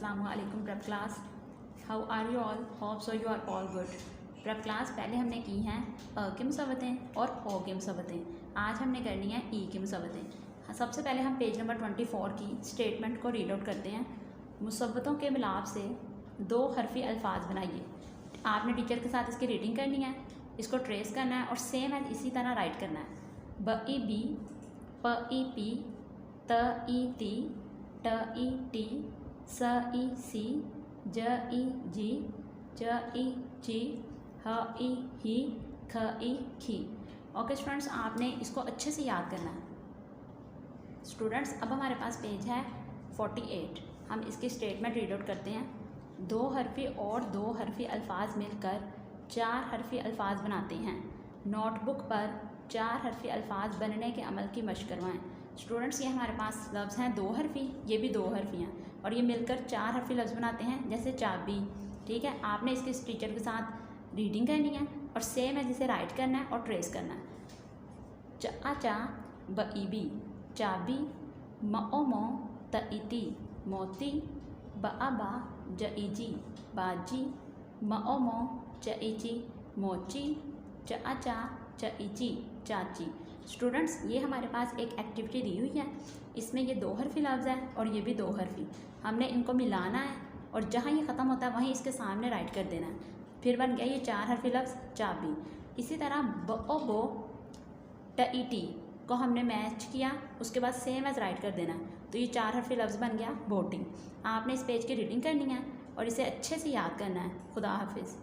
Assalamualaikum prep class. How are you all? Hope so you are all good. Prep class पहले हमने की हैं अ की मुसव्वतें और ओ की मुसव्वतें. आज हमने करनी है ई की मुसव्वतें. सबसे पहले हम पेज नंबर 24 की स्टेटमेंट को रीड आउट करते हैं. मुसव्वतों के मिलाप से दो हरफी अल्फाज बनाइए. आपने टीचर के साथ इसकी रीडिंग करनी है, इसको ट्रेस करना है और सेम है इसी तरह राइट करना है. ब ई बी, प ई पी, त ई ती, ट ई टी, स ई सी, ज ई जी, ज ई जी, ह ई ही, ख ई खी. ओके स्टूडेंट्स, आपने इसको अच्छे से याद करना है. स्टूडेंट्स, अब हमारे पास पेज है 48. हम इसकी स्टेटमेंट रीड आउट करते हैं. दो हरफी और दो हरफी अल्फाज मिलकर चार हरफी अल्फाज बनाते हैं. नोटबुक पर चार हरफी अल्फाज बनने के अमल की मशक करवाएं. स्टूडेंट्स, ये हमारे पास लफ्ज़ हैं दो हरफी, ये भी दो हरफी हैं और ये मिलकर चार हरफी लफ्ज़ बनाते हैं, जैसे चाबी. ठीक है, आपने इसके टीचर के साथ रीडिंग करनी है और सेम है जिसे राइट करना है और ट्रेस करना है. चा चा, ब ई बी, चाबी. म ओ मो, त ई ती, मोती. ब आ बा, ज ई जी, बाजी. म ओ मो, च ई ची, मोची. च आ चा, च ई ची, चाची. स्टूडेंट्स, ये हमारे पास एक एक्टिविटी दी हुई है. इसमें ये दो हरफी लफ्ज़ है और ये भी दो हरफी. हमने इनको मिलाना है और जहाँ ये ख़त्म होता है वहीं इसके सामने राइट कर देना है. फिर बन गया ये चार हरफी लफ्ज़ चाबी. इसी तरह ब ओ बो, ट ई टी को हमने मैच किया, उसके बाद सेम एज राइट कर देना है. तो ये चार हरफी लफ्ज़ बन गया बोटिंग. आपने इस पेज की रीडिंग करनी है और इसे अच्छे से याद करना है. खुदा हाफिज़.